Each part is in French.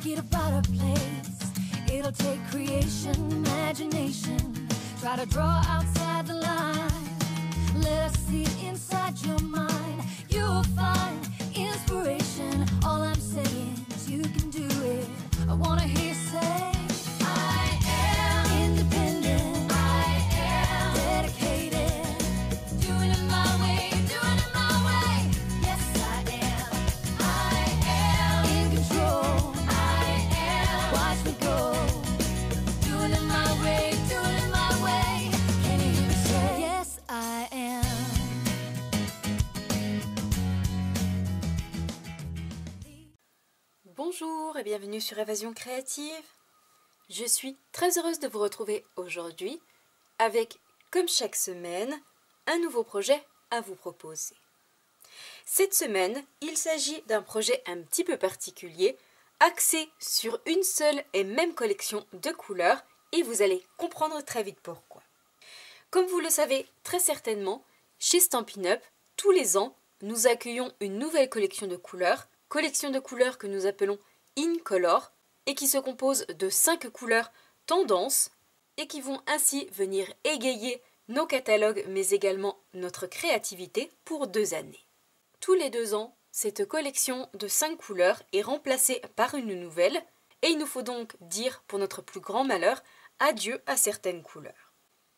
make it a better place. It'll take creation, imagination. Try to draw outside the line. Let us see inside your mind. You'll find inspiration. All I'm saying is you can do it. I wanna hear you say I am independent. I am dedicated. Doing it my way, doing it my way. Yes, I am. I am in control. I am. Watch me go. Doing it my way, doing it my way. Can you hear me say yes, I am. Bonjour et bienvenue sur Évasion Créative. Je suis très heureuse de vous retrouver aujourd'hui avec, comme chaque semaine, un nouveau projet à vous proposer. Cette semaine, il s'agit d'un projet un petit peu particulier, axé sur une seule et même collection de couleurs et vous allez comprendre très vite pourquoi. Comme vous le savez très certainement, chez Stampin' Up, tous les ans, nous accueillons une nouvelle collection de couleurs que nous appelons In Color et qui se compose de 5 couleurs tendances et qui vont ainsi venir égayer nos catalogues mais également notre créativité pour 2 années. Tous les 2 ans, cette collection de 5 couleurs est remplacée par une nouvelle et il nous faut donc dire pour notre plus grand malheur adieu à certaines couleurs.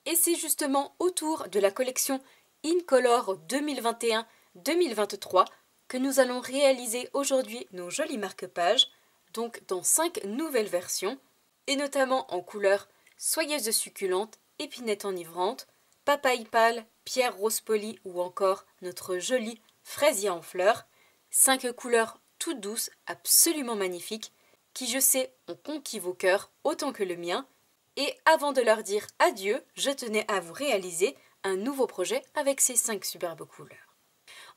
Et c'est justement autour de la collection In Color 2021-2023 que nous allons réaliser aujourd'hui nos jolis marque-pages, donc dans 5 nouvelles versions, et notamment en couleurs soyeuse succulente, épinette enivrante, papaye pâle, pierre rose polie ou encore notre joli fraisier en fleurs, 5 couleurs toutes douces, absolument magnifiques, qui je sais ont conquis vos cœurs autant que le mien, et avant de leur dire adieu, je tenais à vous réaliser un nouveau projet avec ces 5 superbes couleurs.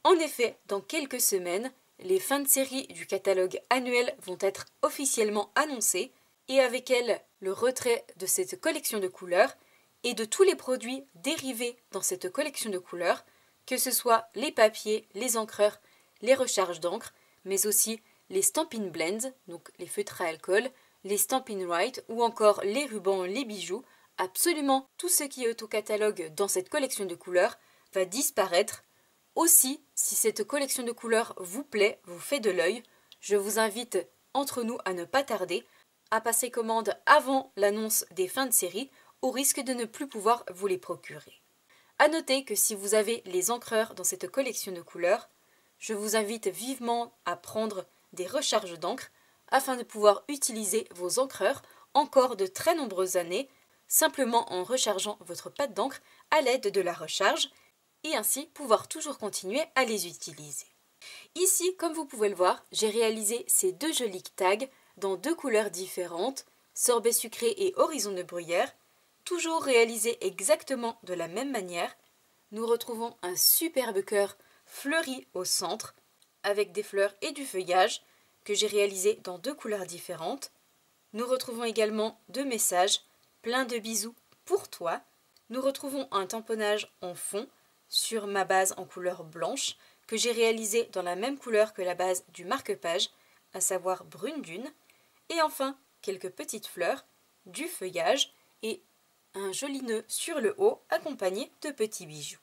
En effet, dans quelques semaines, les fins de série du catalogue annuel vont être officiellement annoncées et avec elles le retrait de cette collection de couleurs et de tous les produits dérivés dans cette collection de couleurs, que ce soit les papiers, les encreurs, les recharges d'encre, mais aussi les Stampin' Blends, donc les feutres à alcool, les Stampin' Write ou encore les rubans, les bijoux. Absolument tout ce qui est au catalogue dans cette collection de couleurs va disparaître. Aussi, si cette collection de couleurs vous plaît, vous fait de l'œil, je vous invite entre nous à ne pas tarder, à passer commande avant l'annonce des fins de série, au risque de ne plus pouvoir vous les procurer. A noter que si vous avez les encreurs dans cette collection de couleurs, je vous invite vivement à prendre des recharges d'encre afin de pouvoir utiliser vos encreurs encore de très nombreuses années, simplement en rechargeant votre pâte d'encre à l'aide de la recharge, et ainsi pouvoir toujours continuer à les utiliser. Ici, comme vous pouvez le voir, j'ai réalisé ces 2 jolis tags dans 2 couleurs différentes, sorbet sucré et horizon de bruyère, toujours réalisés exactement de la même manière. Nous retrouvons un superbe cœur fleuri au centre, avec des fleurs et du feuillage, que j'ai réalisé dans 2 couleurs différentes. Nous retrouvons également 2 messages, plein de bisous pour toi. Nous retrouvons un tamponnage en fond, sur ma base en couleur blanche que j'ai réalisée dans la même couleur que la base du marque-page, à savoir brune dune, et enfin quelques petites fleurs, du feuillage et un joli nœud sur le haut accompagné de petits bijoux.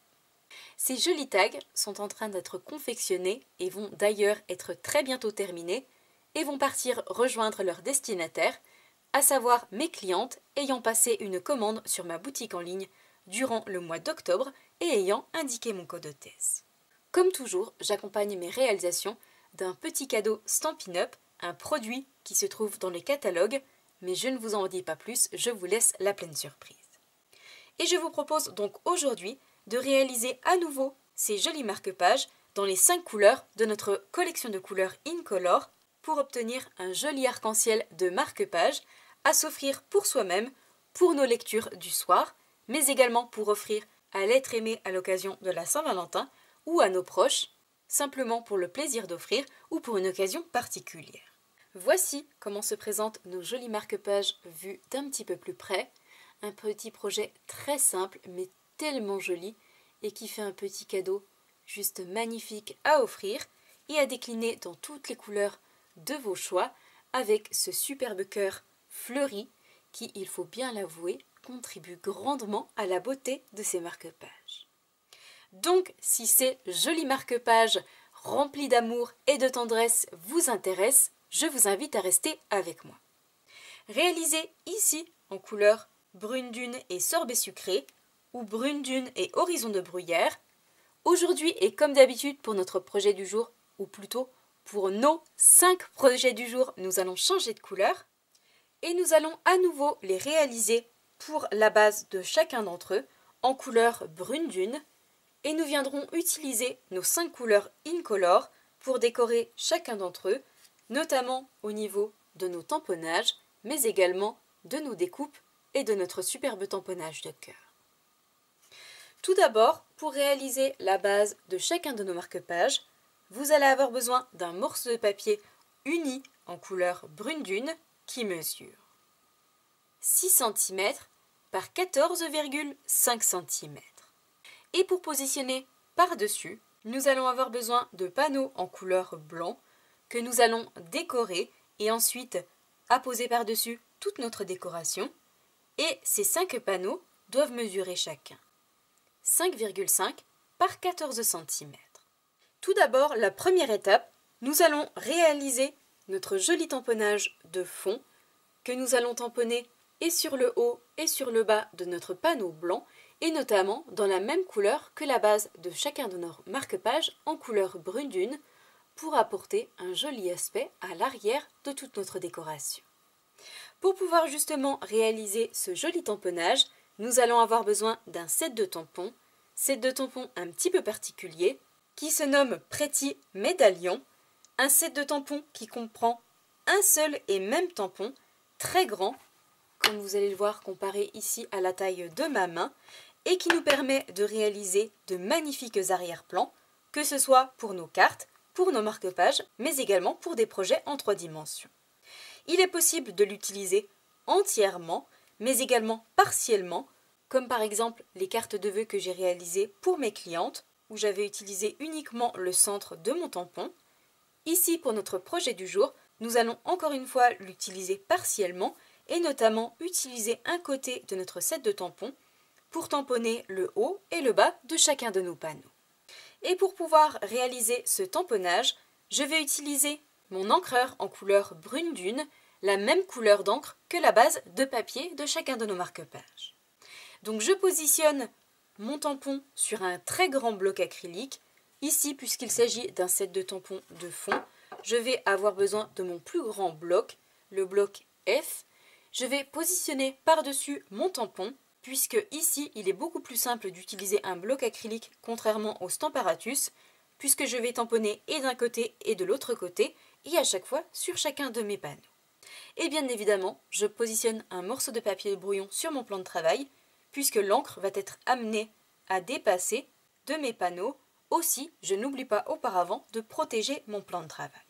Ces jolis tags sont en train d'être confectionnés et vont d'ailleurs être très bientôt terminés et vont partir rejoindre leur destinataire, à savoir mes clientes ayant passé une commande sur ma boutique en ligne durant le mois d'octobre et ayant indiqué mon code hôtesse. Comme toujours, j'accompagne mes réalisations d'un petit cadeau Stampin' Up, un produit qui se trouve dans les catalogues, mais je ne vous en dis pas plus, je vous laisse la pleine surprise. Et je vous propose donc aujourd'hui de réaliser à nouveau ces jolis marque-pages dans les 5 couleurs de notre collection de couleurs In Color pour obtenir un joli arc-en-ciel de marque-pages à s'offrir pour soi-même, pour nos lectures du soir, mais également pour offrir à l'être aimé à l'occasion de la Saint-Valentin ou à nos proches, simplement pour le plaisir d'offrir ou pour une occasion particulière. Voici comment se présentent nos jolis marque-pages vus d'un petit peu plus près. Un petit projet très simple mais tellement joli et qui fait un petit cadeau juste magnifique à offrir et à décliner dans toutes les couleurs de vos choix avec ce superbe cœur fleuri qui, il faut bien l'avouer, contribue grandement à la beauté de ces marque-pages. Donc, si ces jolis marque-pages remplis d'amour et de tendresse vous intéressent, je vous invite à rester avec moi. Réalisés ici en couleur brune dune et sorbet sucré, ou brune dune et horizon de bruyère, aujourd'hui et comme d'habitude pour notre projet du jour, ou plutôt pour nos 5 projets du jour, nous allons changer de couleur et nous allons à nouveau les réaliser pour la base de chacun d'entre eux en couleur brune dune et nous viendrons utiliser nos 5 couleurs incolores pour décorer chacun d'entre eux, notamment au niveau de nos tamponnages, mais également de nos découpes et de notre superbe tamponnage de cœur. Tout d'abord, pour réaliser la base de chacun de nos marque-pages, vous allez avoir besoin d'un morceau de papier uni en couleur brune dune qui mesure 6 cm par 14,5 cm. Et pour positionner par-dessus, nous allons avoir besoin de panneaux en couleur blanc que nous allons décorer et ensuite apposer par-dessus toute notre décoration. Et ces 5 panneaux doivent mesurer chacun 5,5 par 14 cm. Tout d'abord, la première étape, nous allons réaliser notre joli tamponnage de fond que nous allons tamponner et sur le haut et sur le bas de notre panneau blanc et notamment dans la même couleur que la base de chacun de nos marque-pages en couleur brune dune pour apporter un joli aspect à l'arrière de toute notre décoration. Pour pouvoir justement réaliser ce joli tamponnage, nous allons avoir besoin d'un set de tampons un petit peu particulier qui se nomme Pretty Médaillon, un set de tampons qui comprend un seul et même tampon très grand, comme vous allez le voir comparé ici à la taille de ma main, et qui nous permet de réaliser de magnifiques arrière-plans, que ce soit pour nos cartes, pour nos marque-pages, mais également pour des projets en 3 dimensions. Il est possible de l'utiliser entièrement, mais également partiellement, comme par exemple les cartes de vœux que j'ai réalisées pour mes clientes, où j'avais utilisé uniquement le centre de mon tampon. Ici, pour notre projet du jour, nous allons encore une fois l'utiliser partiellement, et notamment utiliser un côté de notre set de tampons pour tamponner le haut et le bas de chacun de nos panneaux. Et pour pouvoir réaliser ce tamponnage, je vais utiliser mon encreur en couleur brune dune, la même couleur d'encre que la base de papier de chacun de nos marque-pages. Donc je positionne mon tampon sur un très grand bloc acrylique. Ici, puisqu'il s'agit d'un set de tampons de fond, je vais avoir besoin de mon plus grand bloc, le bloc F. Je vais positionner par-dessus mon tampon, puisque ici, il est beaucoup plus simple d'utiliser un bloc acrylique contrairement au Stamparatus, puisque je vais tamponner et d'un côté et de l'autre côté, et à chaque fois sur chacun de mes panneaux. Et bien évidemment, je positionne un morceau de papier brouillon sur mon plan de travail, puisque l'encre va être amenée à dépasser de mes panneaux. Aussi, je n'oublie pas auparavant de protéger mon plan de travail.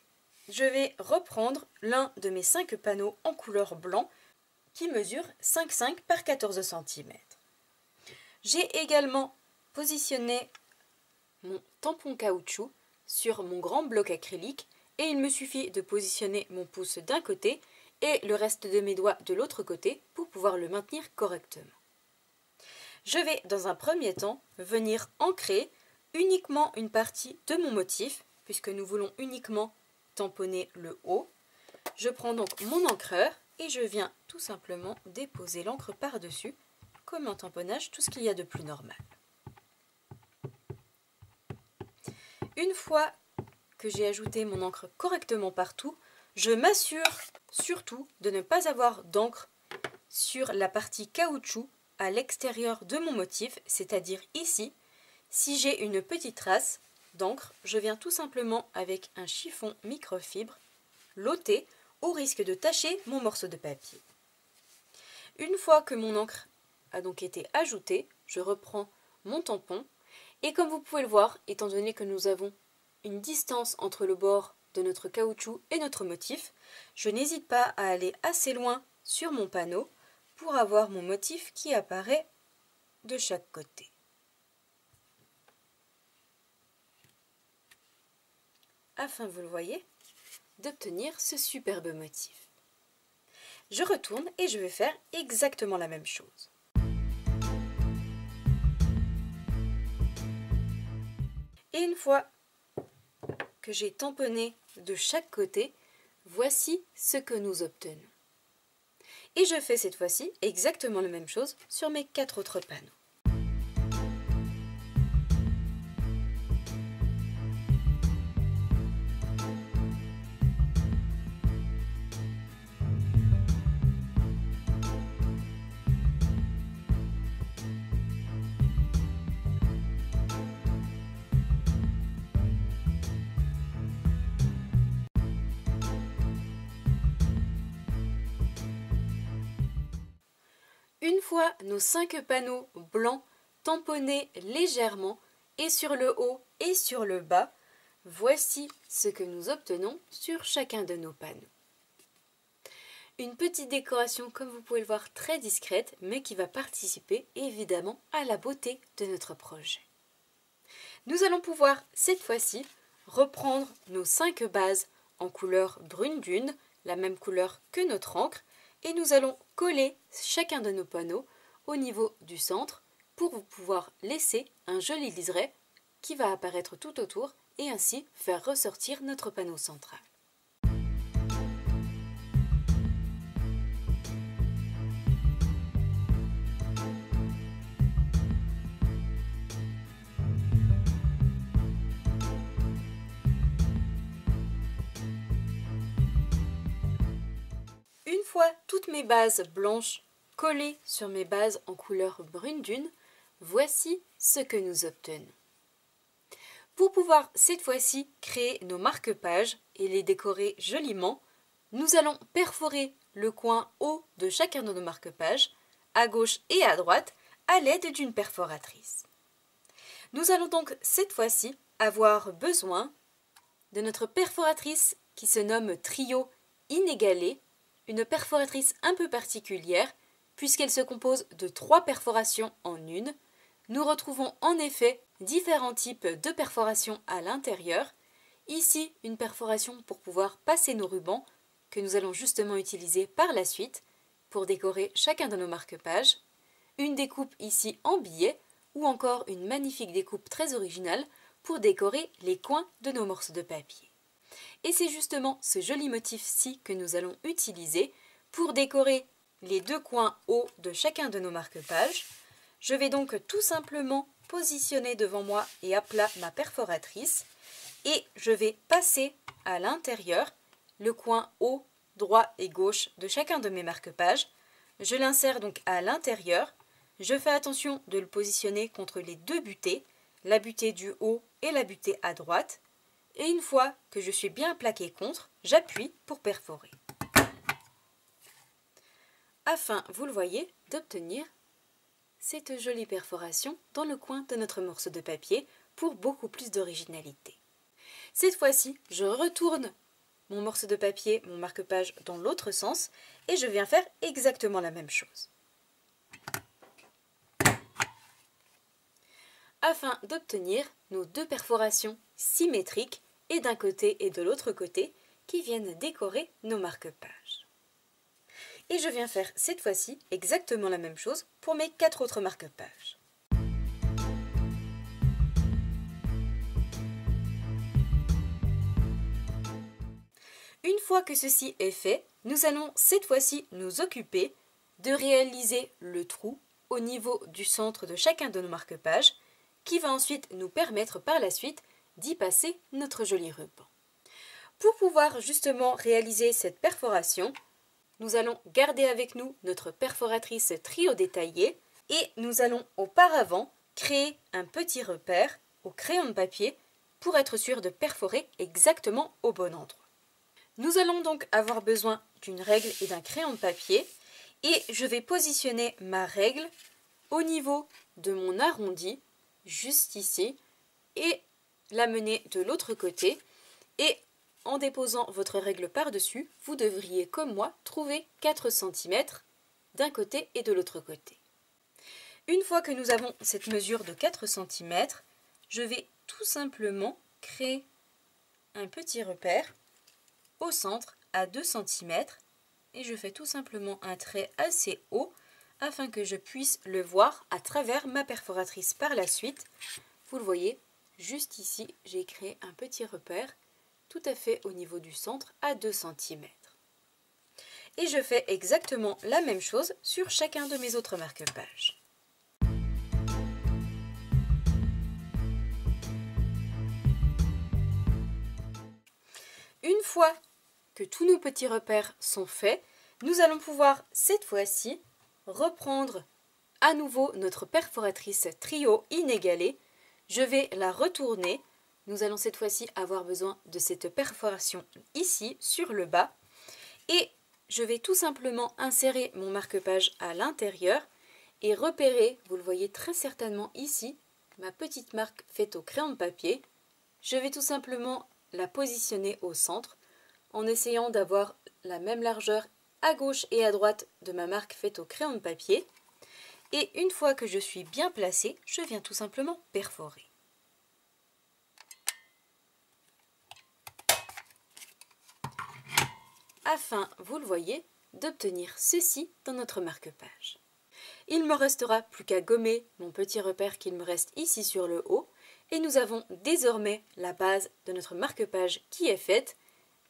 Je vais reprendre l'un de mes 5 panneaux en couleur blanc qui mesure 5,5 par 14 cm. J'ai également positionné mon tampon caoutchouc sur mon grand bloc acrylique et il me suffit de positionner mon pouce d'un côté et le reste de mes doigts de l'autre côté pour pouvoir le maintenir correctement. Je vais dans un premier temps venir ancrer uniquement une partie de mon motif, puisque nous voulons uniquement tamponner le haut. Je prends donc mon encreur et je viens tout simplement déposer l'encre par-dessus, comme un tamponnage, tout ce qu'il y a de plus normal. Une fois que j'ai ajouté mon encre correctement partout, je m'assure surtout de ne pas avoir d'encre sur la partie caoutchouc à l'extérieur de mon motif, c'est-à-dire ici. Si j'ai une petite trace d'encre, je viens tout simplement avec un chiffon microfibre l'ôter au risque de tacher mon morceau de papier. Une fois que mon encre a donc été ajoutée, je reprends mon tampon et comme vous pouvez le voir, étant donné que nous avons une distance entre le bord de notre caoutchouc et notre motif, je n'hésite pas à aller assez loin sur mon panneau pour avoir mon motif qui apparaît de chaque côté. Afin, vous le voyez, d'obtenir ce superbe motif. Je retourne et je vais faire exactement la même chose. Et une fois que j'ai tamponné de chaque côté, voici ce que nous obtenons. Et je fais cette fois-ci exactement la même chose sur mes 4 autres panneaux. Une fois nos 5 panneaux blancs tamponnés légèrement et sur le haut et sur le bas, voici ce que nous obtenons sur chacun de nos panneaux. Une petite décoration, comme vous pouvez le voir, très discrète, mais qui va participer évidemment à la beauté de notre projet. Nous allons pouvoir cette fois-ci reprendre nos 5 bases en couleur brune dune, la même couleur que notre encre, et nous allons coller chacun de nos panneaux au niveau du centre pour pouvoir laisser un joli liseré qui va apparaître tout autour et ainsi faire ressortir notre panneau central. Une fois toutes mes bases blanches collées sur mes bases en couleur brune dune, voici ce que nous obtenons. Pour pouvoir cette fois-ci créer nos marque-pages et les décorer joliment, nous allons perforer le coin haut de chacun de nos marque-pages, à gauche et à droite, à l'aide d'une perforatrice. Nous allons donc cette fois-ci avoir besoin de notre perforatrice qui se nomme Trio Inégalé, une perforatrice un peu particulière puisqu'elle se compose de 3 perforations en une. Nous retrouvons en effet différents types de perforations à l'intérieur. Ici, une perforation pour pouvoir passer nos rubans que nous allons justement utiliser par la suite pour décorer chacun de nos marque-pages. Une découpe ici en billet ou encore une magnifique découpe très originale pour décorer les coins de nos morceaux de papier. Et c'est justement ce joli motif-ci que nous allons utiliser pour décorer les 2 coins hauts de chacun de nos marque-pages. Je vais donc tout simplement positionner devant moi et à plat ma perforatrice et je vais passer à l'intérieur le coin haut, droit et gauche de chacun de mes marque-pages. Je l'insère donc à l'intérieur. Je fais attention de le positionner contre les 2 butées, la butée du haut et la butée à droite. Et une fois que je suis bien plaqué contre, j'appuie pour perforer. Afin, vous le voyez, d'obtenir cette jolie perforation dans le coin de notre morceau de papier pour beaucoup plus d'originalité. Cette fois-ci, je retourne mon morceau de papier, mon marque-page dans l'autre sens et je viens faire exactement la même chose. Afin d'obtenir nos 2 perforations symétriques et d'un côté et de l'autre côté qui viennent décorer nos marque-pages. Et je viens faire cette fois-ci exactement la même chose pour mes 4 autres marque-pages. Une fois que ceci est fait, nous allons cette fois-ci nous occuper de réaliser le trou au niveau du centre de chacun de nos marque-pages qui va ensuite nous permettre par la suite d'y passer notre joli ruban. Pour pouvoir justement réaliser cette perforation, nous allons garder avec nous notre perforatrice Trio détaillée et nous allons auparavant créer un petit repère au crayon de papier pour être sûr de perforer exactement au bon endroit. Nous allons donc avoir besoin d'une règle et d'un crayon de papier et je vais positionner ma règle au niveau de mon arrondi, juste ici, et l'amener de l'autre côté et en déposant votre règle par-dessus, vous devriez, comme moi, trouver 4 cm d'un côté et de l'autre côté. Une fois que nous avons cette mesure de 4 cm, je vais tout simplement créer un petit repère au centre à 2 cm et je fais tout simplement un trait assez haut afin que je puisse le voir à travers ma perforatrice par la suite. Vous le voyez, juste ici, j'ai créé un petit repère tout à fait au niveau du centre à 2 cm. Et je fais exactement la même chose sur chacun de mes autres marque-pages. Une fois que tous nos petits repères sont faits, nous allons pouvoir cette fois-ci reprendre à nouveau notre perforatrice trio inégalée. Je vais la retourner. Nous allons cette fois-ci avoir besoin de cette perforation ici sur le bas et je vais tout simplement insérer mon marque-page à l'intérieur et repérer, vous le voyez très certainement ici, ma petite marque faite au crayon de papier. Je vais tout simplement la positionner au centre en essayant d'avoir la même largeur à gauche et à droite de ma marque faite au crayon de papier. Et une fois que je suis bien placée, je viens tout simplement perforer. Afin, vous le voyez, d'obtenir ceci dans notre marque-page. Il ne me restera plus qu'à gommer mon petit repère qu'il me reste ici sur le haut et nous avons désormais la base de notre marque-page qui est faite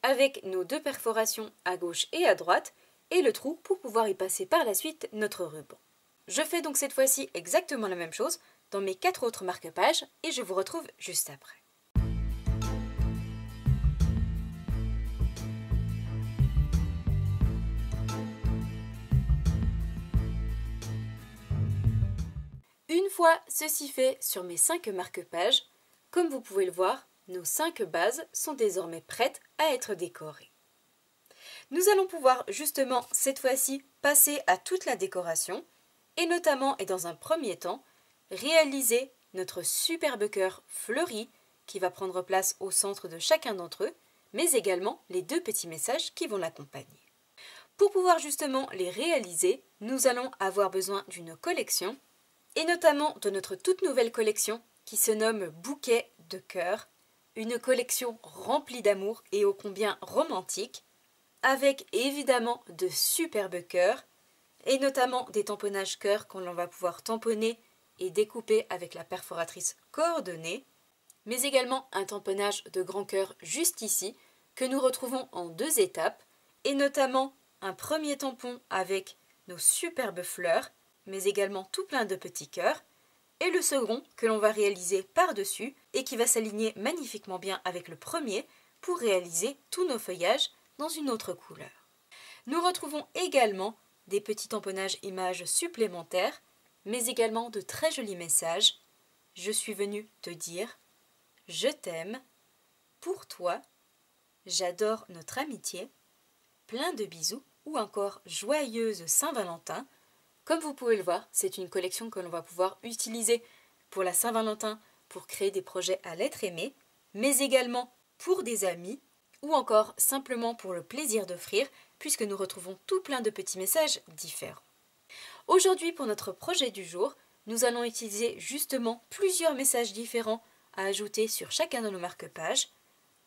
avec nos deux perforations à gauche et à droite et le trou pour pouvoir y passer par la suite notre ruban. Je fais donc cette fois-ci exactement la même chose dans mes 4 autres marque-pages et je vous retrouve juste après. Une fois ceci fait sur mes 5 marque-pages, comme vous pouvez le voir, nos 5 bases sont désormais prêtes à être décorées. Nous allons pouvoir justement cette fois-ci passer à toute la décoration et notamment et dans un premier temps réaliser notre superbe cœur fleuri qui va prendre place au centre de chacun d'entre eux, mais également les 2 petits messages qui vont l'accompagner. Pour pouvoir justement les réaliser, nous allons avoir besoin d'une collection et notamment de notre toute nouvelle collection qui se nomme Bouquet de cœur, une collection remplie d'amour et ô combien romantique, avec évidemment de superbes cœurs, et notamment des tamponnages cœurs qu'on va pouvoir tamponner et découper avec la perforatrice coordonnée, mais également un tamponnage de grand cœur juste ici, que nous retrouvons en 2 étapes, et notamment un premier tampon avec nos superbes fleurs, mais également tout plein de petits cœurs, et le second que l'on va réaliser par-dessus et qui va s'aligner magnifiquement bien avec le premier pour réaliser tous nos feuillages dans une autre couleur. Nous retrouvons également des petits tamponnages images supplémentaires, mais également de très jolis messages. Je suis venue te dire, je t'aime, pour toi, j'adore notre amitié, plein de bisous ou encore joyeuse Saint-Valentin. Comme vous pouvez le voir, c'est une collection que l'on va pouvoir utiliser pour la Saint-Valentin pour créer des projets à l'être aimé, mais également pour des amis ou encore simplement pour le plaisir d'offrir puisque nous retrouvons tout plein de petits messages différents. Aujourd'hui, pour notre projet du jour, nous allons utiliser justement plusieurs messages différents à ajouter sur chacun de nos marque-pages.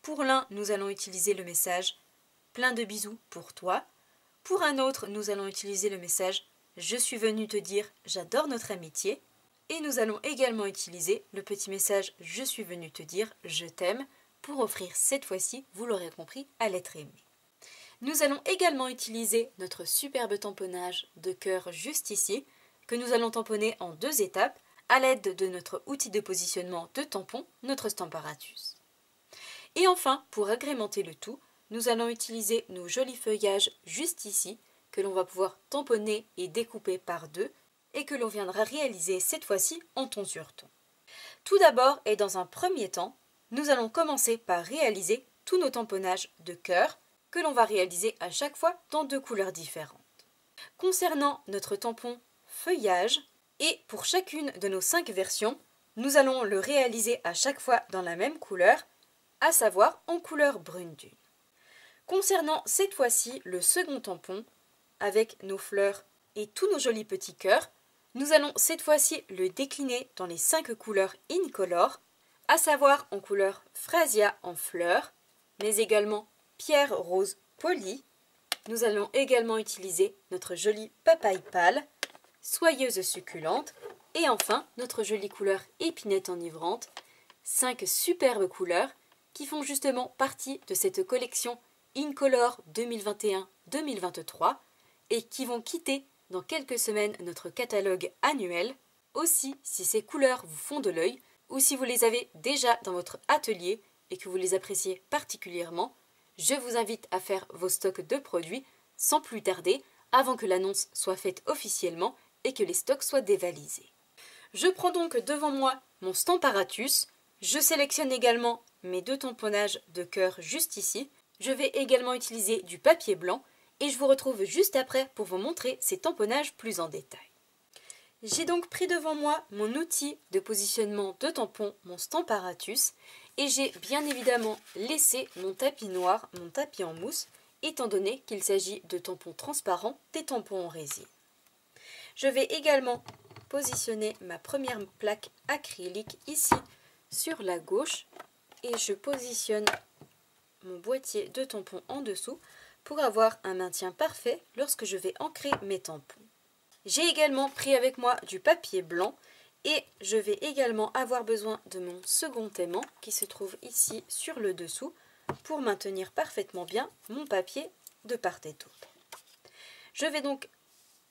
Pour l'un, nous allons utiliser le message « Plein de bisous pour toi ». Pour un autre, nous allons utiliser le message « Je suis venue te dire j'adore notre amitié ». Et nous allons également utiliser le petit message « Je suis venue te dire je t'aime » pour offrir cette fois-ci, vous l'aurez compris, à l'être aimé. Nous allons également utiliser notre superbe tamponnage de cœur juste ici, que nous allons tamponner en 2 étapes à l'aide de notre outil de positionnement de tampon, notre Stamparatus. Et enfin, pour agrémenter le tout, nous allons utiliser nos jolis feuillages juste ici, que l'on va pouvoir tamponner et découper par 2, et que l'on viendra réaliser cette fois-ci en ton sur ton. Tout d'abord et dans un premier temps, nous allons commencer par réaliser tous nos tamponnages de cœur que l'on va réaliser à chaque fois dans 2 couleurs différentes. Concernant notre tampon feuillage, et pour chacune de nos 5 versions, nous allons le réaliser à chaque fois dans la même couleur, à savoir en couleur brune dune. Concernant cette fois-ci le second tampon, avec nos fleurs et tous nos jolis petits cœurs, nous allons cette fois-ci le décliner dans les 5 couleurs incolores, à savoir en couleur Frasia en fleurs, mais également pierre rose polie. Nous allons également utiliser notre jolie papaye pâle, soyeuse succulente, et enfin notre jolie couleur épinette enivrante. 5 superbes couleurs qui font justement partie de cette collection Incolor 2021-2023 et qui vont quitter dans quelques semaines notre catalogue annuel. Aussi, si ces couleurs vous font de l'œil ou si vous les avez déjà dans votre atelier et que vous les appréciez particulièrement, je vous invite à faire vos stocks de produits sans plus tarder avant que l'annonce soit faite officiellement et que les stocks soient dévalisés. Je prends donc devant moi mon Stamparatus. Je sélectionne également mes 2 tamponnages de cœur juste ici. Je vais également utiliser du papier blanc et je vous retrouve juste après pour vous montrer ces tamponnages plus en détail. J'ai donc pris devant moi mon outil de positionnement de tampon, mon Stamparatus, et j'ai bien évidemment laissé mon tapis noir, mon tapis en mousse, étant donné qu'il s'agit de tampons transparents, des tampons en résine. Je vais également positionner ma première plaque acrylique ici sur la gauche et je positionne mon boîtier de tampons en dessous pour avoir un maintien parfait lorsque je vais ancrer mes tampons. J'ai également pris avec moi du papier blanc et je vais également avoir besoin de mon second aimant qui se trouve ici sur le dessous pour maintenir parfaitement bien mon papier de part et d'autre. Je vais donc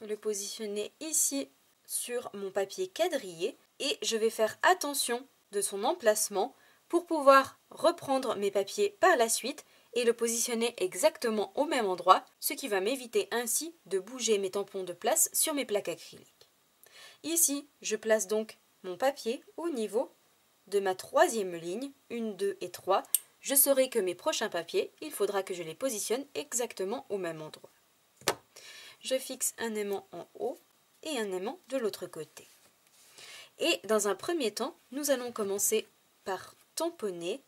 le positionner ici sur mon papier quadrillé et je vais faire attention de son emplacement pour pouvoir reprendre mes papiers par la suite et le positionner exactement au même endroit, ce qui va m'éviter ainsi de bouger mes tampons de place sur mes plaques acryliques. Ici, je place donc mon papier au niveau de ma 3e ligne, 1, 2 et 3. Je saurai que mes prochains papiers, il faudra que je les positionne exactement au même endroit. Je fixe un aimant en haut et un aimant de l'autre côté. Et dans un premier temps, nous allons commencer par tamponner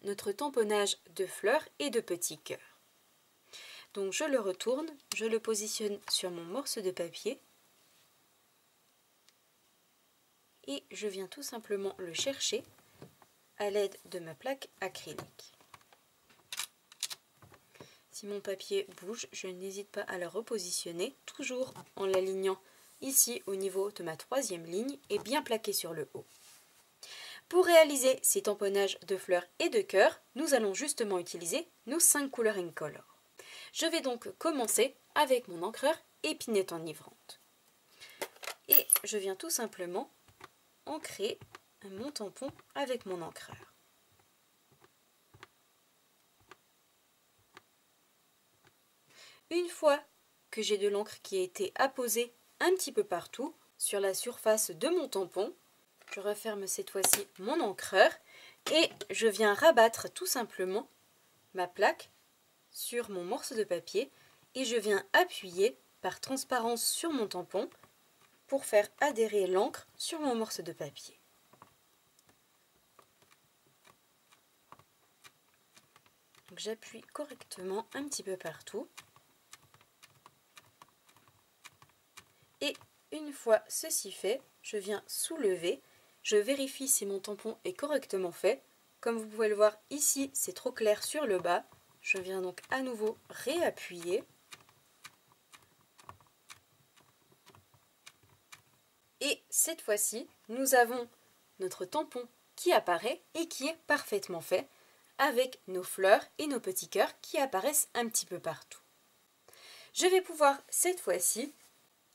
notre tamponnage de fleurs et de petits cœurs. Donc je le retourne, je le positionne sur mon morceau de papier et je viens tout simplement le chercher à l'aide de ma plaque acrylique. Si mon papier bouge, je n'hésite pas à le repositionner, toujours en l'alignant ici au niveau de ma 3e ligne et bien plaqué sur le haut. Pour réaliser ces tamponnages de fleurs et de cœurs, nous allons justement utiliser nos 5 couleurs Incolor. Je vais donc commencer avec mon encreur épinette enivrante. Et je viens tout simplement ancrer mon tampon avec mon encreur. Une fois que j'ai de l'encre qui a été apposée un petit peu partout sur la surface de mon tampon, je referme cette fois-ci mon encreur et je viens rabattre tout simplement ma plaque sur mon morceau de papier et je viens appuyer par transparence sur mon tampon pour faire adhérer l'encre sur mon morceau de papier. J'appuie correctement un petit peu partout. Et une fois ceci fait, je viens soulever. Je vérifie si mon tampon est correctement fait. Comme vous pouvez le voir ici, c'est trop clair sur le bas. Je viens donc à nouveau réappuyer. Et cette fois-ci, nous avons notre tampon qui apparaît et qui est parfaitement fait, avec nos fleurs et nos petits cœurs qui apparaissent un petit peu partout. Je vais pouvoir cette fois-ci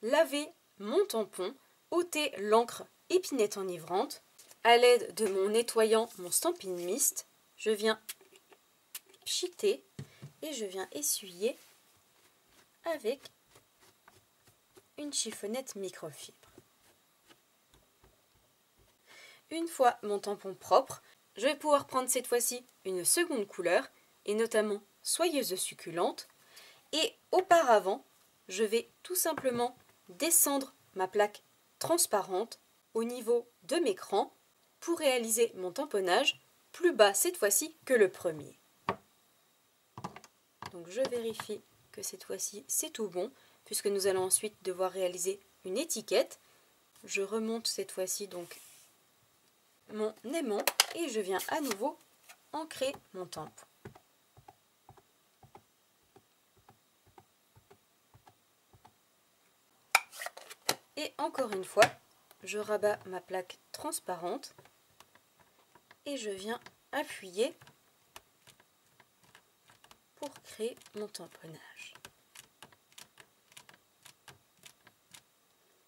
laver mon tampon, ôter l'encre épinette enivrante. À l'aide de mon nettoyant, mon Stampin' Mist, je viens pchiter et je viens essuyer avec une chiffonnette microfibre. Une fois mon tampon propre, je vais pouvoir prendre cette fois-ci une seconde couleur, et notamment soyeuse succulente. Et auparavant, je vais tout simplement descendre ma plaque transparente au niveau de mes crans pour réaliser mon tamponnage plus bas cette fois-ci que le premier. Donc je vérifie que cette fois-ci c'est tout bon, puisque nous allons ensuite devoir réaliser une étiquette. Je remonte cette fois-ci donc mon aimant et je viens à nouveau ancrer mon tampon. Et encore une fois, je rabats ma plaque transparente et je viens appuyer pour créer mon tamponnage.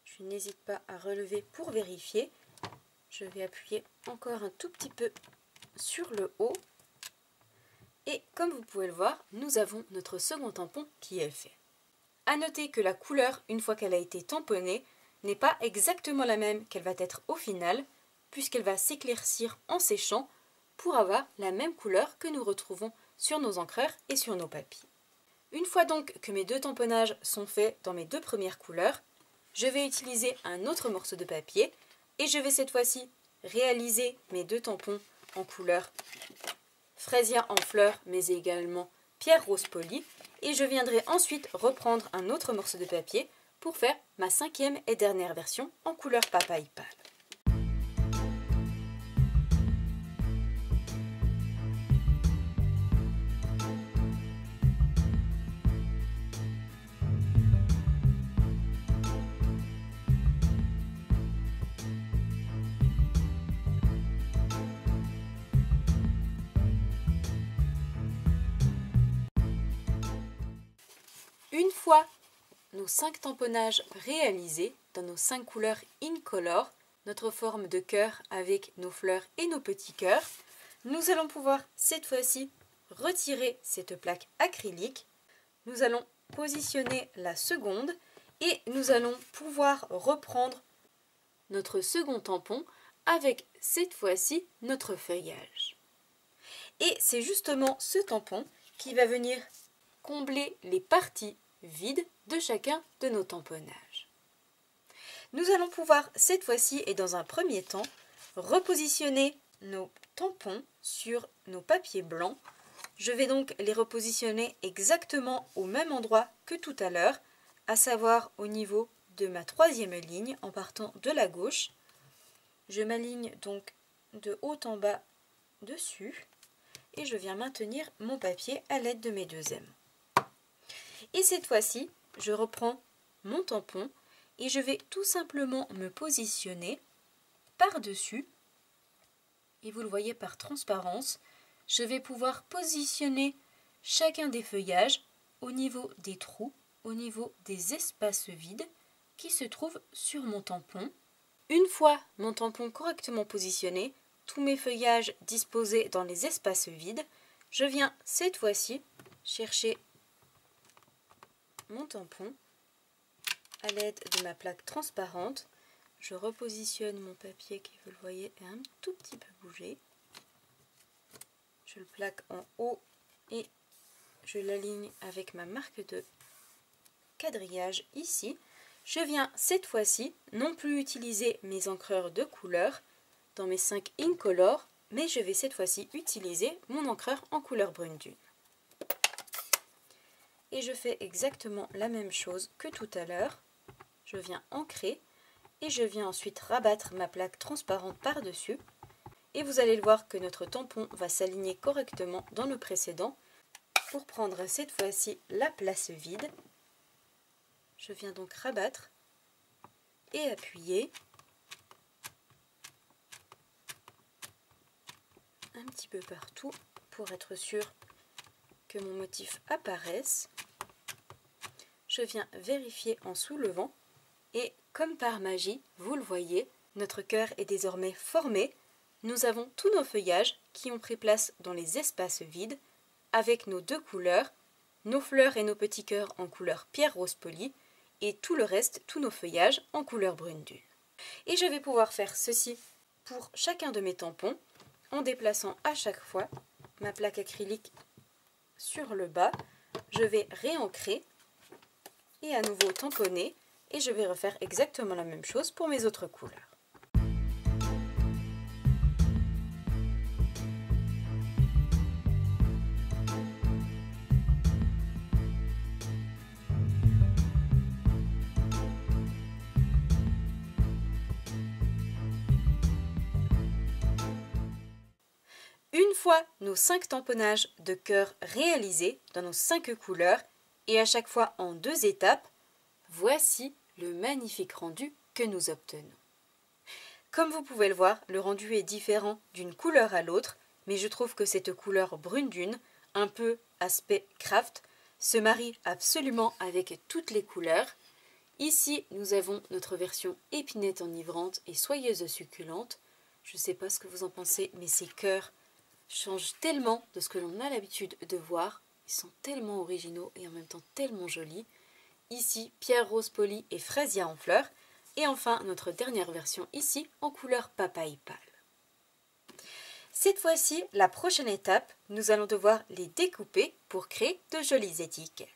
Je n'hésite pas à relever pour vérifier. Je vais appuyer encore un tout petit peu sur le haut. Et comme vous pouvez le voir, nous avons notre second tampon qui est fait. A noter que la couleur, une fois qu'elle a été tamponnée, n'est pas exactement la même qu'elle va être au final, puisqu'elle va s'éclaircir en séchant pour avoir la même couleur que nous retrouvons sur nos encreurs et sur nos papiers. Une fois donc que mes deux tamponnages sont faits dans mes deux premières couleurs, je vais utiliser un autre morceau de papier et je vais cette fois-ci réaliser mes deux tampons en couleur fraisia en fleurs mais également pierre rose polie et je viendrai ensuite reprendre un autre morceau de papier pour faire ma cinquième et dernière version en couleur papaye pâle. Une fois nos 5 tamponnages réalisés dans nos 5 couleurs incolore, notre forme de cœur avec nos fleurs et nos petits cœurs, nous allons pouvoir cette fois-ci retirer cette plaque acrylique. Nous allons positionner la seconde et nous allons pouvoir reprendre notre second tampon avec cette fois-ci notre feuillage. Et c'est justement ce tampon qui va venir combler les parties vides de chacun de nos tamponnages. Nous allons pouvoir cette fois-ci et dans un premier temps repositionner nos tampons sur nos papiers blancs. Je vais donc les repositionner exactement au même endroit que tout à l'heure, à savoir au niveau de ma troisième ligne en partant de la gauche. Je m'aligne donc de haut en bas dessus et je viens maintenir mon papier à l'aide de mes deux aimants. Et cette fois-ci, je reprends mon tampon et je vais tout simplement me positionner par-dessus. Et vous le voyez par transparence, je vais pouvoir positionner chacun des feuillages au niveau des trous, au niveau des espaces vides qui se trouvent sur mon tampon. Une fois mon tampon correctement positionné, tous mes feuillages disposés dans les espaces vides, je viens cette fois-ci chercher mon tampon à l'aide de ma plaque transparente. Je repositionne mon papier qui, vous le voyez, est un tout petit peu bougé. Je le plaque en haut et je l'aligne avec ma marque de quadrillage ici. Je viens cette fois-ci non plus utiliser mes encreurs de couleur dans mes 5 incolore, mais je vais cette fois-ci utiliser mon encreur en couleur brune dune. Et je fais exactement la même chose que tout à l'heure. Je viens ancrer et je viens ensuite rabattre ma plaque transparente par-dessus. Et vous allez le voir que notre tampon va s'aligner correctement dans le précédent. Pour prendre cette fois-ci la place vide, je viens donc rabattre et appuyer un petit peu partout pour être sûr que mon motif apparaisse. Je viens vérifier en soulevant et comme par magie, vous le voyez, notre cœur est désormais formé. Nous avons tous nos feuillages qui ont pris place dans les espaces vides avec nos deux couleurs, nos fleurs et nos petits cœurs en couleur pierre rose polie et tout le reste, tous nos feuillages en couleur brune dune. Et je vais pouvoir faire ceci pour chacun de mes tampons en déplaçant à chaque fois ma plaque acrylique sur le bas. Je vais réancrer et à nouveau tamponner et je vais refaire exactement la même chose pour mes autres couleurs. Une fois nos 5 tamponnages de cœur réalisés dans nos 5 couleurs et à chaque fois en 2 étapes, voici le magnifique rendu que nous obtenons. Comme vous pouvez le voir, le rendu est différent d'une couleur à l'autre, mais je trouve que cette couleur brune dune, un peu aspect craft, se marie absolument avec toutes les couleurs. Ici, nous avons notre version épinette enivrante et soyeuse succulente. Je ne sais pas ce que vous en pensez, mais ces cœurs changent tellement de ce que l'on a l'habitude de voir. Ils sont tellement originaux et en même temps tellement jolis. Ici, pierre rose polie et fraisia en fleurs. Et enfin, notre dernière version ici, en couleur papaye pâle. Cette fois-ci, la prochaine étape, nous allons devoir les découper pour créer de jolies étiquettes.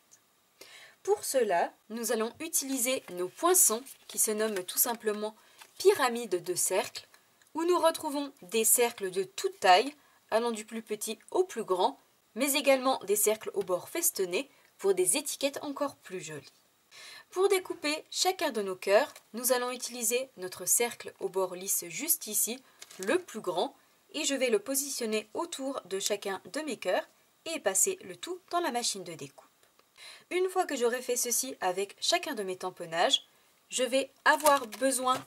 Pour cela, nous allons utiliser nos poinçons qui se nomment tout simplement pyramides de cercles, où nous retrouvons des cercles de toute taille, allant du plus petit au plus grand, mais également des cercles au bord festonnés pour des étiquettes encore plus jolies. Pour découper chacun de nos cœurs, nous allons utiliser notre cercle au bord lisse juste ici, le plus grand, et je vais le positionner autour de chacun de mes cœurs et passer le tout dans la machine de découpe. Une fois que j'aurai fait ceci avec chacun de mes tamponnages, je vais avoir besoin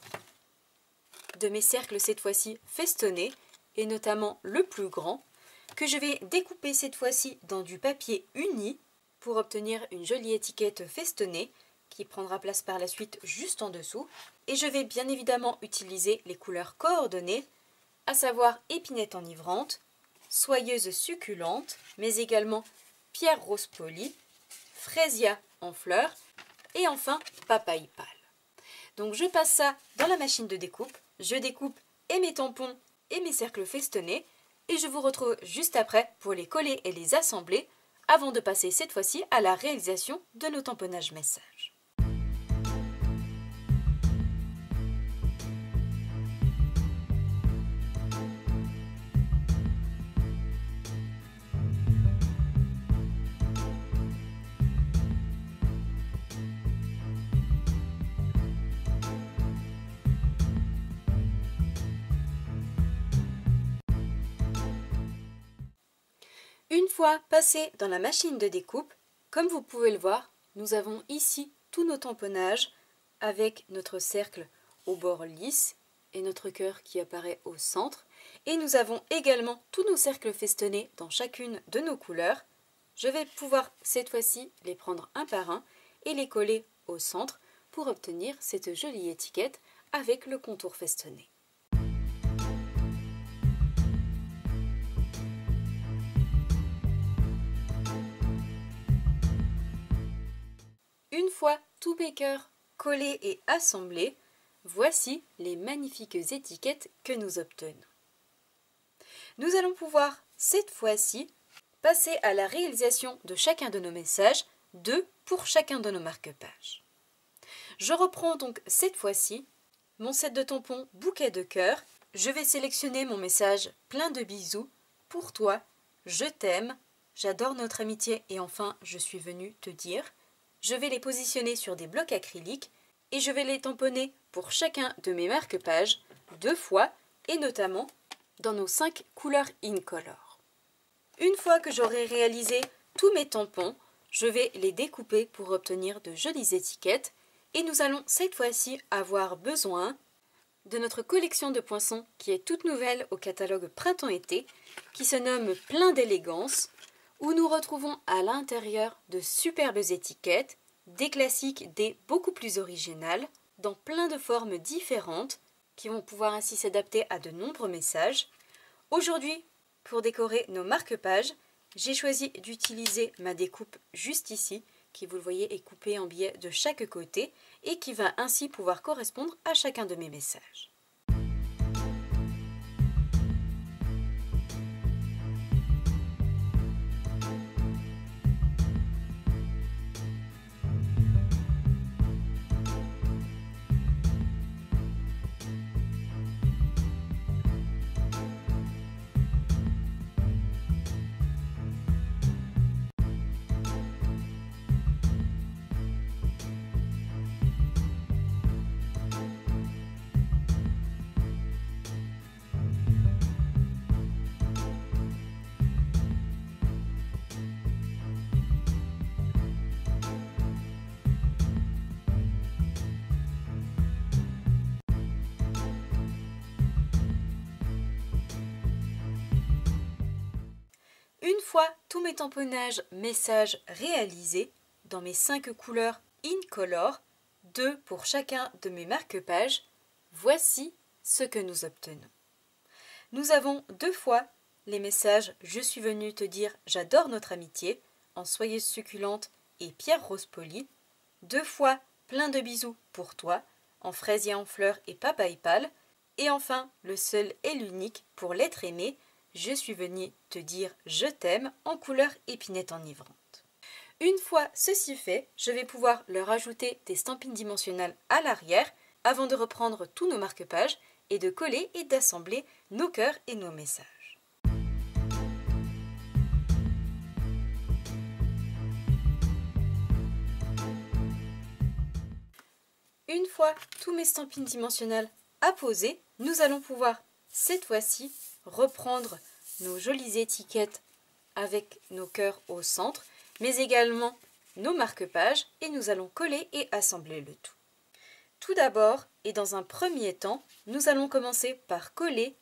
de mes cercles cette fois-ci festonnés, et notamment le plus grand, que je vais découper cette fois-ci dans du papier uni pour obtenir une jolie étiquette festonnée qui prendra place par la suite juste en dessous. Et je vais bien évidemment utiliser les couleurs coordonnées, à savoir épinette enivrante, soyeuse succulente, mais également pierre rose polie, fraisia en fleurs et enfin papaye pâle. Donc je passe ça dans la machine de découpe, je découpe et mes tampons et mes cercles festonnés et je vous retrouve juste après pour les coller et les assembler avant de passer cette fois-ci à la réalisation de nos tamponnages messages. Une fois passé dans la machine de découpe, comme vous pouvez le voir, nous avons ici tous nos tamponnages avec notre cercle au bord lisse et notre cœur qui apparaît au centre. Et nous avons également tous nos cercles festonnés dans chacune de nos couleurs. Je vais pouvoir cette fois-ci les prendre un par un et les coller au centre pour obtenir cette jolie étiquette avec le contour festonné. Une fois tous mes cœurs collés et assemblés, voici les magnifiques étiquettes que nous obtenons. Nous allons pouvoir cette fois-ci passer à la réalisation de chacun de nos messages, 2 pour chacun de nos marque-pages. Je reprends donc cette fois-ci mon set de tampons bouquet de cœur. Je vais sélectionner mon message plein de bisous pour toi, je t'aime, j'adore notre amitié et enfin je suis venue te dire. Je vais les positionner sur des blocs acryliques et je vais les tamponner pour chacun de mes marque-pages 2 fois et notamment dans nos 5 couleurs Incolor. Une fois que j'aurai réalisé tous mes tampons, je vais les découper pour obtenir de jolies étiquettes et nous allons cette fois-ci avoir besoin de notre collection de poinçons qui est toute nouvelle au catalogue printemps-été qui se nomme Plein d'élégance, où nous retrouvons à l'intérieur de superbes étiquettes, des classiques, des beaucoup plus originales, dans plein de formes différentes, qui vont pouvoir ainsi s'adapter à de nombreux messages. Aujourd'hui, pour décorer nos marque-pages, j'ai choisi d'utiliser ma découpe juste ici, qui vous le voyez est coupée en billets de chaque côté, et qui va ainsi pouvoir correspondre à chacun de mes messages. Une fois tous mes tamponnages messages réalisés dans mes 5 couleurs Incolor, 2 pour chacun de mes marque-pages, voici ce que nous obtenons. Nous avons 2 fois les messages « Je suis venu te dire j'adore notre amitié » en soyeuse succulente et pierre rose polie, 2 fois plein de bisous pour toi en fraisier en fleurs et papaye pâle, et enfin le seul et l'unique pour l'être aimé, je suis venu te dire je t'aime en couleur épinette enivrante. Une fois ceci fait, je vais pouvoir leur ajouter des stampines dimensionnelles à l'arrière avant de reprendre tous nos marque-pages et de coller et d'assembler nos cœurs et nos messages. Une fois tous mes stampines dimensionnelles apposées, nous allons pouvoir cette fois-ci reprendre nos jolies étiquettes avec nos cœurs au centre, mais également nos marque-pages et nous allons coller et assembler le tout. Tout d'abord et dans un premier temps, nous allons commencer par coller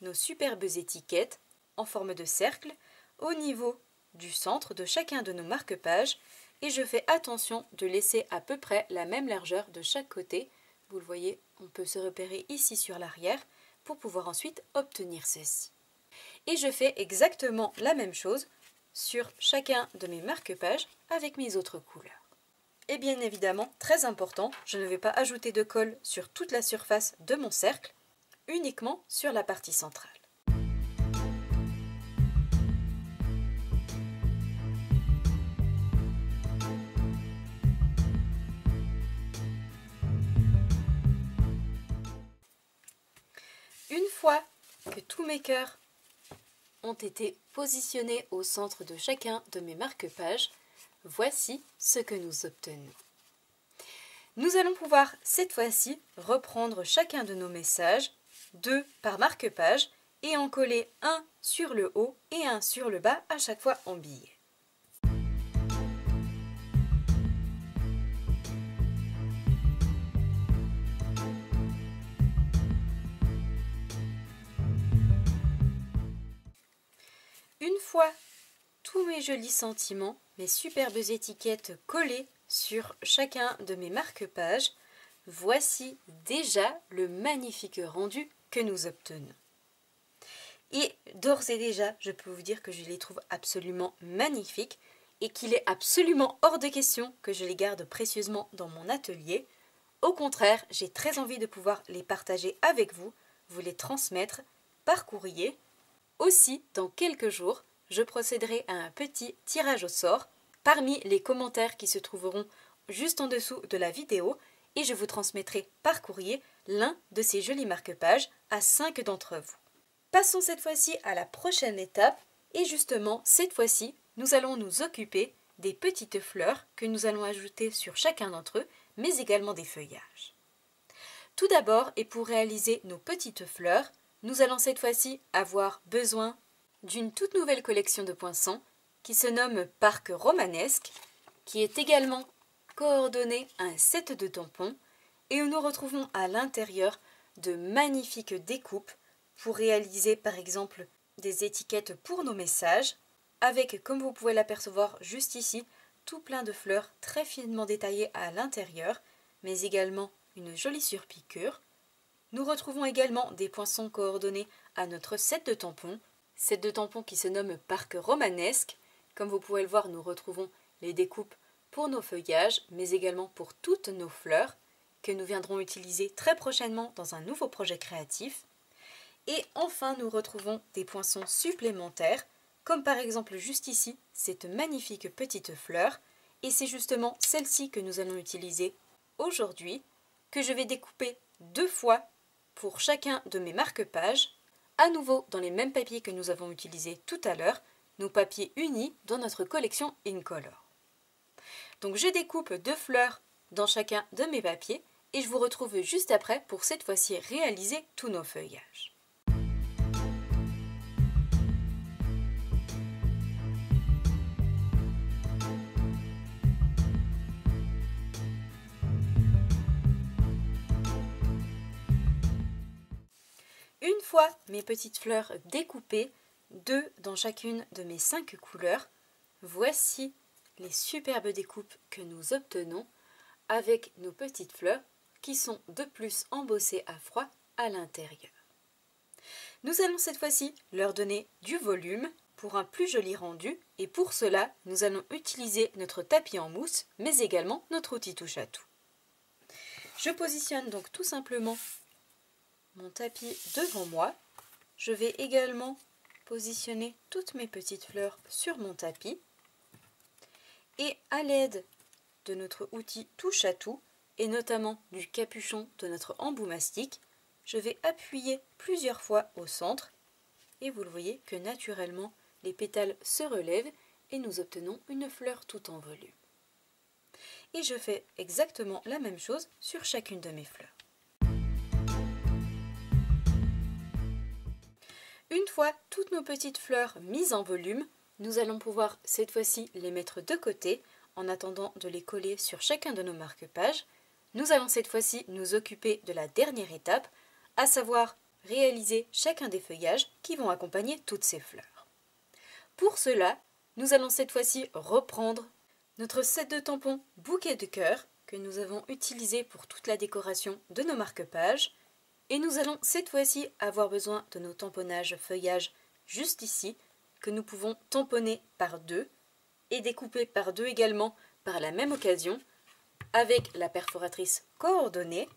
nos superbes étiquettes en forme de cercle au niveau du centre de chacun de nos marque-pages et je fais attention de laisser à peu près la même largeur de chaque côté. Vous le voyez, on peut se repérer ici sur l'arrière pour pouvoir ensuite obtenir ceci. Et je fais exactement la même chose sur chacun de mes marque-pages avec mes autres couleurs. Et bien évidemment, très important, je ne vais pas ajouter de colle sur toute la surface de mon cercle, uniquement sur la partie centrale. Une fois que tous mes cœurs ont été positionnés au centre de chacun de mes marque-pages, voici ce que nous obtenons. Nous allons pouvoir cette fois-ci reprendre chacun de nos messages, 2 par marque-page, et en coller un sur le haut et un sur le bas à chaque fois en billet. Une fois tous mes jolis sentiments, mes superbes étiquettes collées sur chacun de mes marque-pages, voici déjà le magnifique rendu que nous obtenons. Et d'ores et déjà, je peux vous dire que je les trouve absolument magnifiques et qu'il est absolument hors de question que je les garde précieusement dans mon atelier. Au contraire, j'ai très envie de pouvoir les partager avec vous, vous les transmettre par courrier. Aussi, dans quelques jours, je procéderai à un petit tirage au sort parmi les commentaires qui se trouveront juste en dessous de la vidéo et je vous transmettrai par courrier l'un de ces jolis marque-pages à 5 d'entre vous. Passons cette fois-ci à la prochaine étape et justement, cette fois-ci, nous allons nous occuper des petites fleurs que nous allons ajouter sur chacun d'entre eux, mais également des feuillages. Tout d'abord, et pour réaliser nos petites fleurs, nous allons cette fois-ci avoir besoin d'une toute nouvelle collection de poinçons qui se nomme Parc Romanesque, qui est également coordonnée à un set de tampons et où nous retrouvons à l'intérieur de magnifiques découpes pour réaliser par exemple des étiquettes pour nos messages avec, comme vous pouvez l'apercevoir juste ici, tout plein de fleurs très finement détaillées à l'intérieur, mais également une jolie surpiqûre. Nous retrouvons également des poinçons coordonnés à notre set de tampons qui se nomme Parc Romanesque. Comme vous pouvez le voir, nous retrouvons les découpes pour nos feuillages, mais également pour toutes nos fleurs, que nous viendrons utiliser très prochainement dans un nouveau projet créatif. Et enfin, nous retrouvons des poinçons supplémentaires, comme par exemple juste ici, cette magnifique petite fleur, et c'est justement celle-ci que nous allons utiliser aujourd'hui, que je vais découper 2 fois pour chacun de mes marque-pages, à nouveau dans les mêmes papiers que nous avons utilisés tout à l'heure, nos papiers unis dans notre collection Incolor. Donc je découpe 2 fleurs dans chacun de mes papiers et je vous retrouve juste après pour cette fois-ci réaliser tous nos feuillages. Une fois mes petites fleurs découpées, 2 dans chacune de mes 5 couleurs, voici les superbes découpes que nous obtenons avec nos petites fleurs qui sont de plus embossées à froid à l'intérieur. Nous allons cette fois-ci leur donner du volume pour un plus joli rendu et pour cela, nous allons utiliser notre tapis en mousse mais également notre outil touche à tout. Je positionne donc tout simplement mon tapis devant moi. Je vais également positionner toutes mes petites fleurs sur mon tapis et à l'aide de notre outil touche à tout et notamment du capuchon de notre embout mastic, je vais appuyer plusieurs fois au centre et vous le voyez que naturellement les pétales se relèvent et nous obtenons une fleur tout en volume. Et je fais exactement la même chose sur chacune de mes fleurs. Une fois toutes nos petites fleurs mises en volume, nous allons pouvoir cette fois-ci les mettre de côté en attendant de les coller sur chacun de nos marque-pages. Nous allons cette fois-ci nous occuper de la dernière étape, à savoir réaliser chacun des feuillages qui vont accompagner toutes ces fleurs. Pour cela, nous allons cette fois-ci reprendre notre set de tampons bouquet de cœur que nous avons utilisé pour toute la décoration de nos marque-pages et nous allons cette fois-ci avoir besoin de nos tamponnages feuillages juste ici que nous pouvons tamponner par 2 et découper par 2 également par la même occasion avec la perforatrice coordonnée.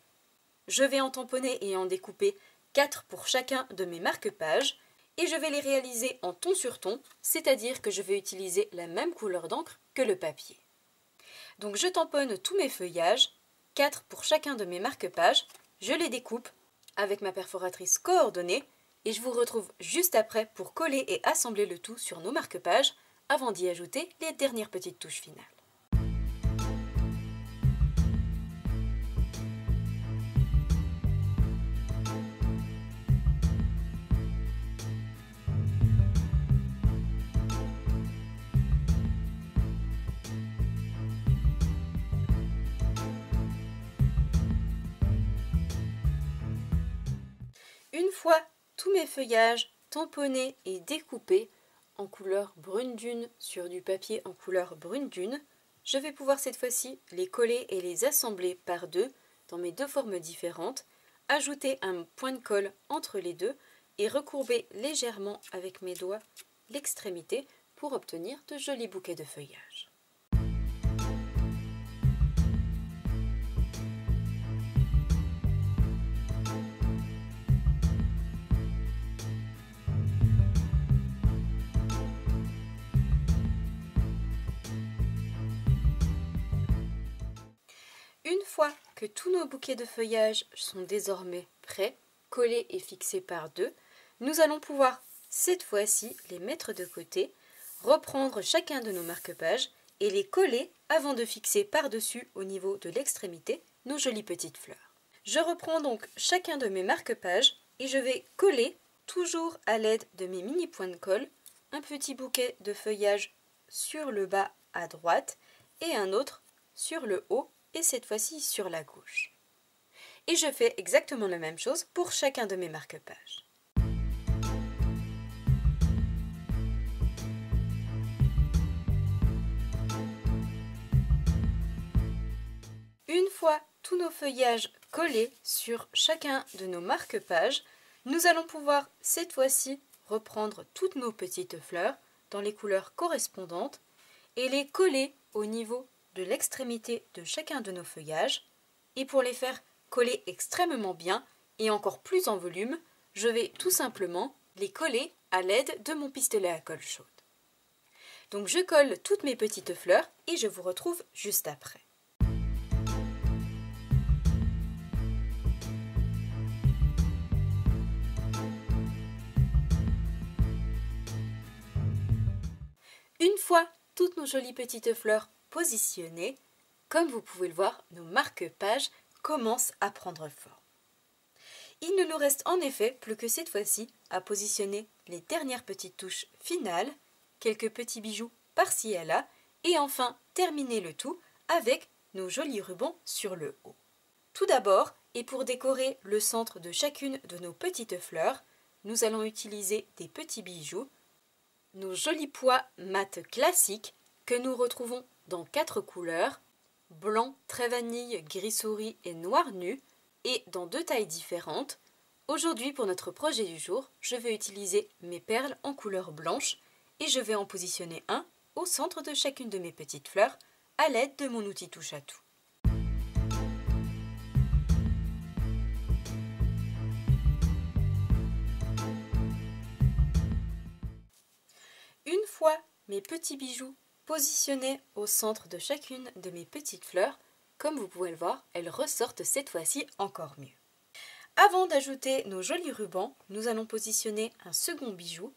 Je vais en tamponner et en découper 4 pour chacun de mes marque-pages et je vais les réaliser en ton sur ton, c'est-à-dire que je vais utiliser la même couleur d'encre que le papier. Donc je tamponne tous mes feuillages, 4 pour chacun de mes marque-pages, je les découpe avec ma perforatrice coordonnée et je vous retrouve juste après pour coller et assembler le tout sur nos marque-pages avant d'y ajouter les dernières petites touches finales. Une fois tous mes feuillages tamponnés et découpés en couleur brune dune sur du papier en couleur brune dune, je vais pouvoir cette fois-ci les coller et les assembler par 2 dans mes 2 formes différentes, ajouter un point de colle entre les deux et recourber légèrement avec mes doigts l'extrémité pour obtenir de jolis bouquets de feuillage. Une fois que tous nos bouquets de feuillage sont désormais prêts, collés et fixés par 2, nous allons pouvoir cette fois-ci les mettre de côté, reprendre chacun de nos marque-pages et les coller avant de fixer par-dessus au niveau de l'extrémité nos jolies petites fleurs. Je reprends donc chacun de mes marque-pages et je vais coller, toujours à l'aide de mes mini points de colle, un petit bouquet de feuillage sur le bas à droite et un autre sur le haut et cette fois-ci sur la gauche. Et je fais exactement la même chose pour chacun de mes marque-pages. Une fois tous nos feuillages collés sur chacun de nos marque-pages, nous allons pouvoir cette fois-ci reprendre toutes nos petites fleurs dans les couleurs correspondantes et les coller au niveau de l'extrémité de chacun de nos feuillages. Et pour les faire coller extrêmement bien et encore plus en volume, je vais tout simplement les coller à l'aide de mon pistolet à colle chaude. Donc je colle toutes mes petites fleurs et je vous retrouve juste après. Une fois toutes nos jolies petites fleurs positionnées, comme vous pouvez le voir, nos marque-pages commencent à prendre forme. Il ne nous reste en effet plus que cette fois-ci à positionner les dernières petites touches finales, quelques petits bijoux par-ci et là, et enfin terminer le tout avec nos jolis rubans sur le haut. Tout d'abord, et pour décorer le centre de chacune de nos petites fleurs, nous allons utiliser des petits bijoux nos jolis pois mat classiques que nous retrouvons dans 4 couleurs, blanc, très vanille, gris souris et noir nu, et dans 2 tailles différentes. Aujourd'hui, pour notre projet du jour, je vais utiliser mes perles en couleur blanche et je vais en positionner un au centre de chacune de mes petites fleurs à l'aide de mon outil touche à tout. Une fois mes petits bijoux positionnés au centre de chacune de mes petites fleurs, comme vous pouvez le voir, elles ressortent cette fois-ci encore mieux. Avant d'ajouter nos jolis rubans, nous allons positionner un second bijou,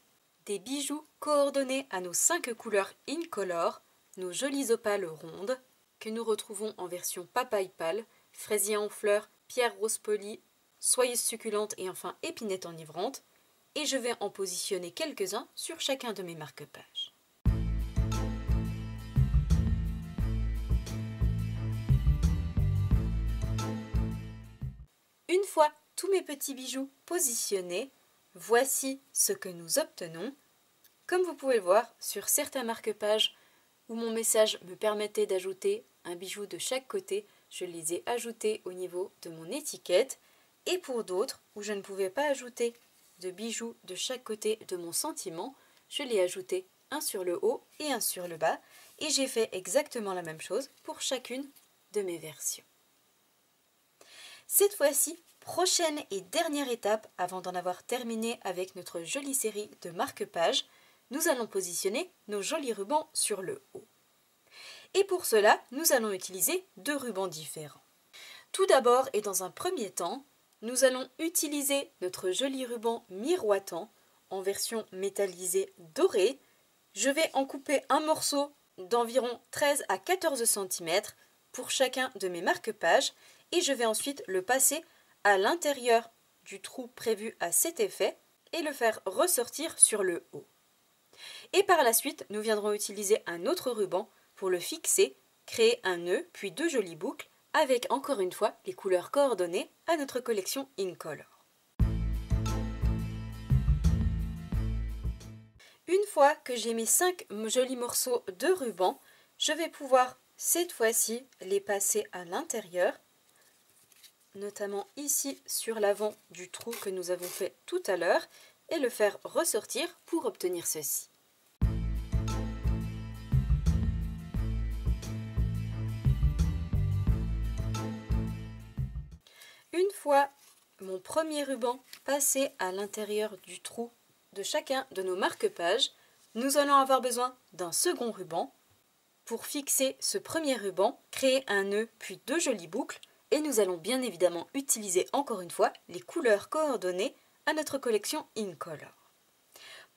des bijoux coordonnés à nos 5 couleurs incolore, nos jolies opales rondes, que nous retrouvons en version papaye pâle, fraisier en fleurs, pierre rose polie, soyeuse succulente et enfin épinette enivrante, et je vais en positionner quelques-uns sur chacun de mes marque-pages. Une fois tous mes petits bijoux positionnés, voici ce que nous obtenons. Comme vous pouvez le voir, sur certains marque-pages où mon message me permettait d'ajouter un bijou de chaque côté, je les ai ajoutés au niveau de mon étiquette. Et pour d'autres, où je ne pouvais pas ajouter de bijoux de chaque côté de mon sentiment, je l'ai ajouté un sur le haut et un sur le bas. Et j'ai fait exactement la même chose pour chacune de mes versions. Cette fois-ci, prochaine et dernière étape avant d'en avoir terminé avec notre jolie série de marque-pages, nous allons positionner nos jolis rubans sur le haut. Et pour cela, nous allons utiliser 2 rubans différents. Tout d'abord et dans un premier temps, nous allons utiliser notre joli ruban miroitant en version métallisée dorée. Je vais en couper un morceau d'environ 13 à 14 cm pour chacun de mes marque-pages et je vais ensuite le passer à l'intérieur du trou prévu à cet effet et le faire ressortir sur le haut. Et par la suite, nous viendrons utiliser un autre ruban pour le fixer, créer un nœud, puis 2 jolies boucles avec encore une fois les couleurs coordonnées à notre collection Incolore. Une fois que j'ai mes 5 jolis morceaux de ruban, je vais pouvoir cette fois-ci les passer à l'intérieur, notamment ici sur l'avant du trou que nous avons fait tout à l'heure, et le faire ressortir pour obtenir ceci. Une fois mon premier ruban passé à l'intérieur du trou de chacun de nos marque-pages, nous allons avoir besoin d'un second ruban. Pour fixer ce premier ruban, créer un nœud puis 2 jolies boucles et nous allons bien évidemment utiliser encore une fois les couleurs coordonnées à notre collection Incolore.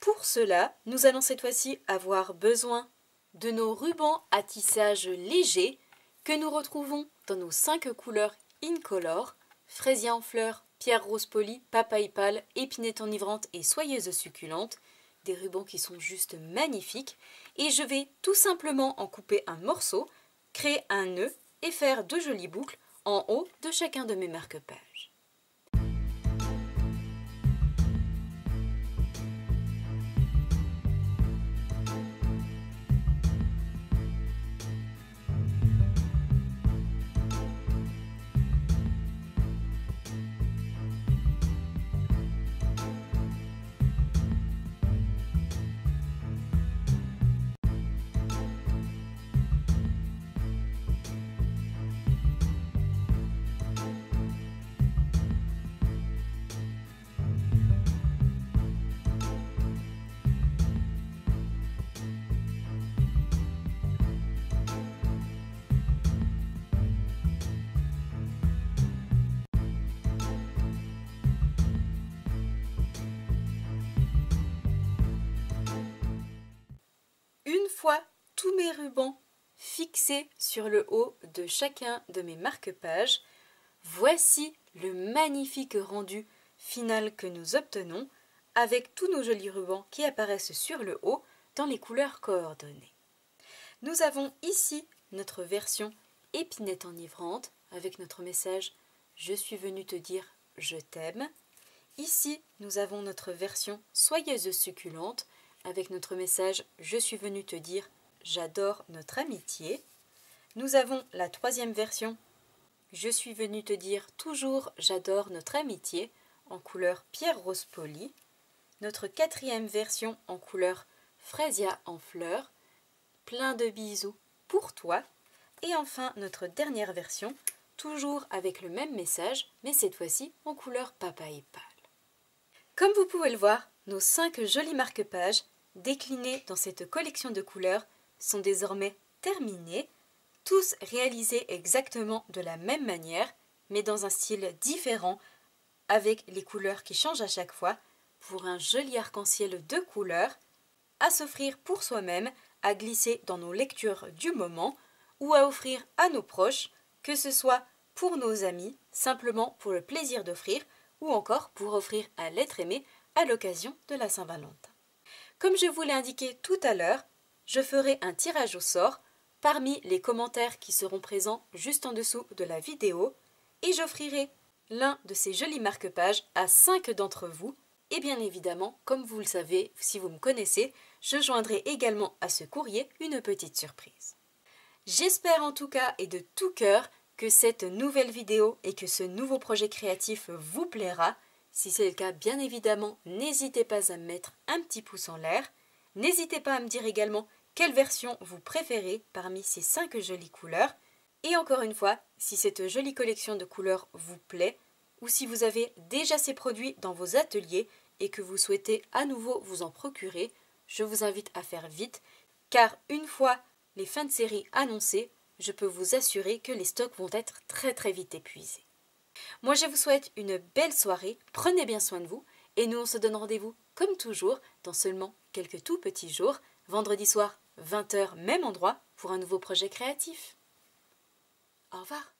Pour cela, nous allons cette fois-ci avoir besoin de nos rubans à tissage léger que nous retrouvons dans nos 5 couleurs Incolore, fraisier en fleurs, pierre rose polie, papaye pâle, épinette enivrante et soyeuse succulente, des rubans qui sont juste magnifiques, et je vais tout simplement en couper un morceau, créer un nœud et faire 2 jolies boucles en haut de chacun de mes marque-pages. Une fois tous mes rubans fixés sur le haut de chacun de mes marque-pages, voici le magnifique rendu final que nous obtenons avec tous nos jolis rubans qui apparaissent sur le haut dans les couleurs coordonnées. Nous avons ici notre version épinette enivrante avec notre message « Je suis venu te dire je t'aime ». Ici, nous avons notre version soyeuse succulente avec notre message « Je suis venu te dire, j'adore notre amitié ». Nous avons la troisième version « Je suis venu te dire toujours, j'adore notre amitié » en couleur pierre rose poli. Notre quatrième version en couleur Frésia en fleurs, plein de bisous pour toi. Et enfin notre dernière version, toujours avec le même message, mais cette fois-ci en couleur papaye pâle. Comme vous pouvez le voir, nos 5 jolis marque-pages, déclinés dans cette collection de couleurs, sont désormais terminés, tous réalisés exactement de la même manière, mais dans un style différent, avec les couleurs qui changent à chaque fois, pour un joli arc-en-ciel de couleurs, à s'offrir pour soi-même, à glisser dans nos lectures du moment, ou à offrir à nos proches, que ce soit pour nos amis, simplement pour le plaisir d'offrir, ou encore pour offrir à l'être aimé à l'occasion de la Saint-Valentin. Comme je vous l'ai indiqué tout à l'heure, je ferai un tirage au sort parmi les commentaires qui seront présents juste en dessous de la vidéo et j'offrirai l'un de ces jolis marque-pages à 5 d'entre vous. Et bien évidemment, comme vous le savez, si vous me connaissez, je joindrai également à ce courrier une petite surprise. J'espère en tout cas et de tout cœur que cette nouvelle vidéo et que ce nouveau projet créatif vous plaira. Si c'est le cas, bien évidemment, n'hésitez pas à me mettre un petit pouce en l'air. N'hésitez pas à me dire également quelle version vous préférez parmi ces 5 jolies couleurs. Et encore une fois, si cette jolie collection de couleurs vous plaît, ou si vous avez déjà ces produits dans vos ateliers et que vous souhaitez à nouveau vous en procurer, je vous invite à faire vite, car une fois les fins de série annoncées, je peux vous assurer que les stocks vont être très vite épuisés. Moi je vous souhaite une belle soirée, prenez bien soin de vous, et nous on se donne rendez-vous comme toujours dans seulement quelques tout petits jours, vendredi soir 20h même endroit pour un nouveau projet créatif. Au revoir.